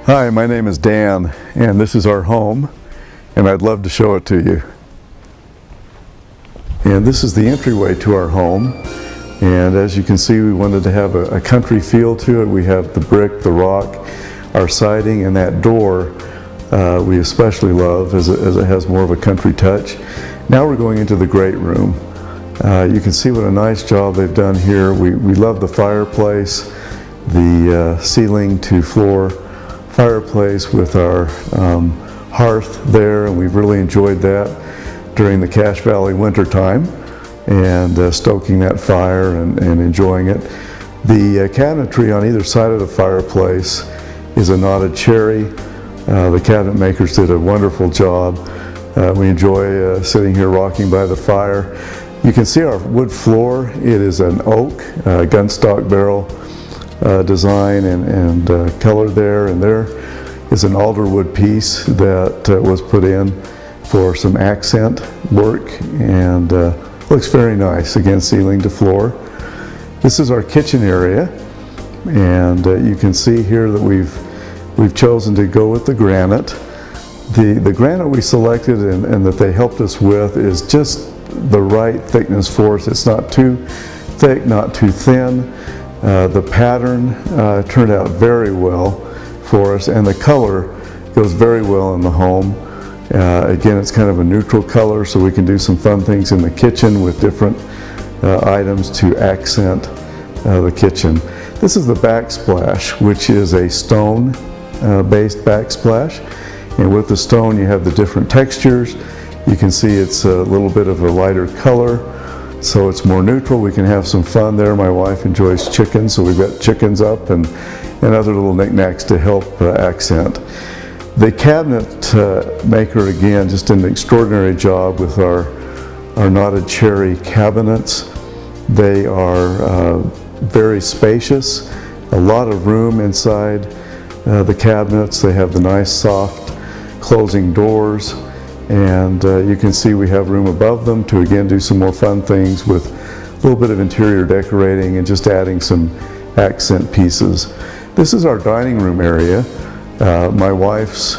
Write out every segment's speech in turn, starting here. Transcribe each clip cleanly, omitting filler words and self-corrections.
Hi, my name is Dan, and this is our home, and I'd love to show it to you. And this is the entryway to our home, and as you can see, we wanted to have a country feel to it. We have the brick, the rock, our siding, and that door we especially love as it has more of a country touch. Now we're going into the great room. You can see what a nice job they've done here. We love the fireplace, the ceiling to floor fireplace with our hearth there, and we've really enjoyed that during the Cache Valley winter time, and stoking that fire and enjoying it. The cabinetry on either side of the fireplace is a knotted cherry. The cabinet makers did a wonderful job. We enjoy sitting here rocking by the fire. You can see our wood floor. It is an oak gunstock barrel design and color there, and there is an alderwood piece that was put in for some accent work, and looks very nice, again ceiling to floor. This is our kitchen area, and you can see here that we've chosen to go with the granite. The granite we selected and that they helped us with is just the right thickness for us. It's not too thick, not too thin. The pattern turned out very well for us, and the color goes very well in the home. Again, it's kind of a neutral color, so we can do some fun things in the kitchen with different items to accent the kitchen. This is the backsplash, which is a stone based backsplash, and with the stone you have the different textures. You can see it's a little bit of a lighter color, so it's more neutral. We can have some fun there. My wife enjoys chickens, so we've got chickens up and other little knickknacks to help accent. The cabinet maker, again, just did an extraordinary job with our knotted cherry cabinets. They are very spacious, a lot of room inside the cabinets. They have the nice soft closing doors, and you can see we have room above them to again do some more fun things with a little bit of interior decorating and just adding some accent pieces. This is our dining room area. My wife's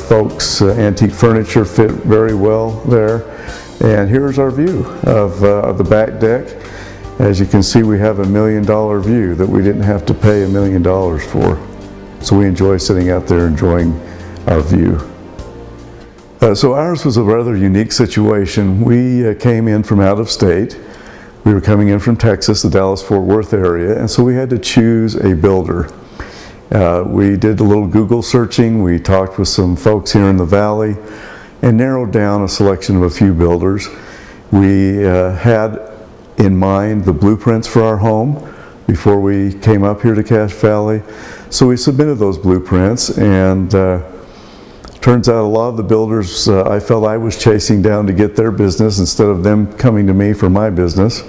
folks' antique furniture fit very well there, and here's our view of the back deck. As you can see, we have $1 million view that we didn't have to pay $1 million for, so we enjoy sitting out there enjoying our view. So ours was a rather unique situation. We came in from out of state. We were coming in from Texas, the Dallas-Fort Worth area, and so we had to choose a builder. We did a little Google searching. We talked with some folks here in the valley and narrowed down a selection of a few builders. We had in mind the blueprints for our home before we came up here to Cache Valley. So we submitted those blueprints, and turns out a lot of the builders I felt I was chasing down to get their business instead of them coming to me for my business.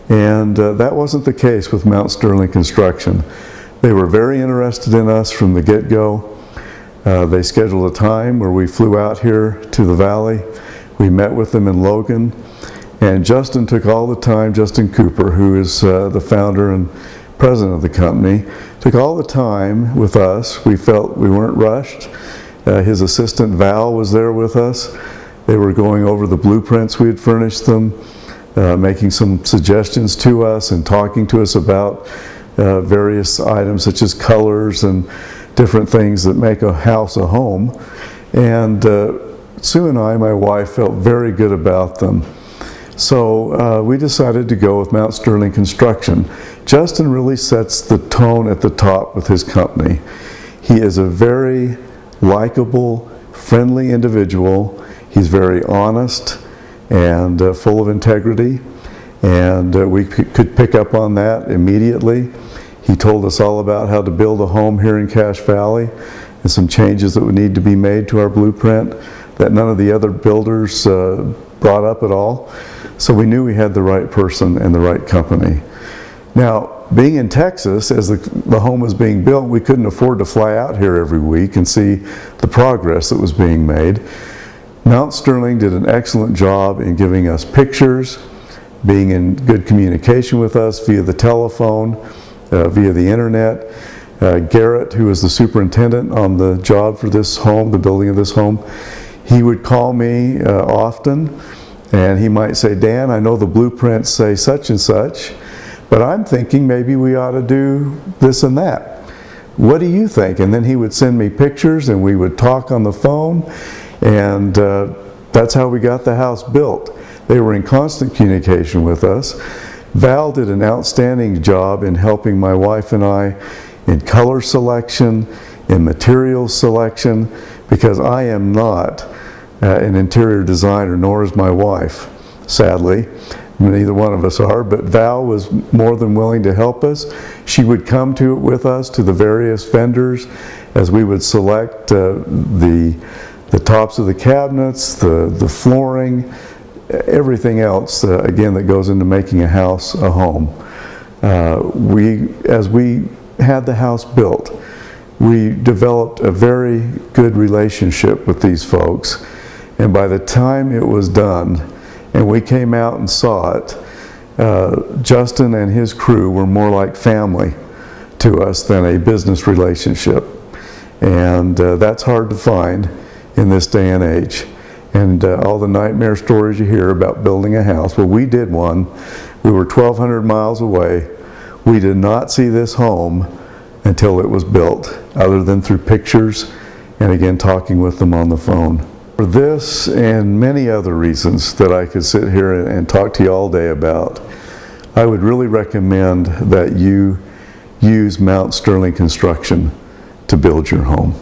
And that wasn't the case with Mount Sterling Construction. They were very interested in us from the get-go. They scheduled a time where we flew out here to the valley. We met with them in Logan, and Justin took all the time. Justin Cooper, who is the founder and president of the company, took all the time with us. We felt we weren't rushed. His assistant Val was there with us. They were going over the blueprints we had furnished them, making some suggestions to us and talking to us about various items such as colors and different things that make a house a home. And Sue and I, my wife, felt very good about them. So we decided to go with Mount Sterling Construction. Justin really sets the tone at the top with his company. He is a very likable, friendly individual. He's very honest and full of integrity, and we could pick up on that immediately. He told us all about how to build a home here in Cache Valley and some changes that would need to be made to our blueprint that none of the other builders brought up at all. So we knew we had the right person and the right company. Now, being in Texas, as the home was being built, we couldn't afford to fly out here every week and see the progress that was being made. Mount Sterling did an excellent job in giving us pictures, being in good communication with us via the telephone, via the internet, Garrett, who was the superintendent on the job for this home, the building of this home, he would call me often, and he might say, Dan, I know the blueprints say such and such, but I'm thinking maybe we ought to do this and that. What do you think? And then he would send me pictures, and we would talk on the phone, and that's how we got the house built. They were in constant communication with us. Val did an outstanding job in helping my wife and I in color selection, in material selection, because I am not an interior designer, nor is my wife, sadly. Neither one of us are, but Val was more than willing to help us. She would come to it with us to the various vendors as we would select the tops of the cabinets, the flooring, everything else, again, that goes into making a house a home. As we had the house built, we developed a very good relationship with these folks, and by the time it was done and we came out and saw it, Justin and his crew were more like family to us than a business relationship, and that's hard to find in this day and age. And all the nightmare stories you hear about building a house, well, we did one. We were 1,200 miles away. We did not see this home until it was built, other than through pictures and again talking with them on the phone. For this and many other reasons that I could sit here and talk to you all day about, I would really recommend that you use Mount Sterling Construction to build your home.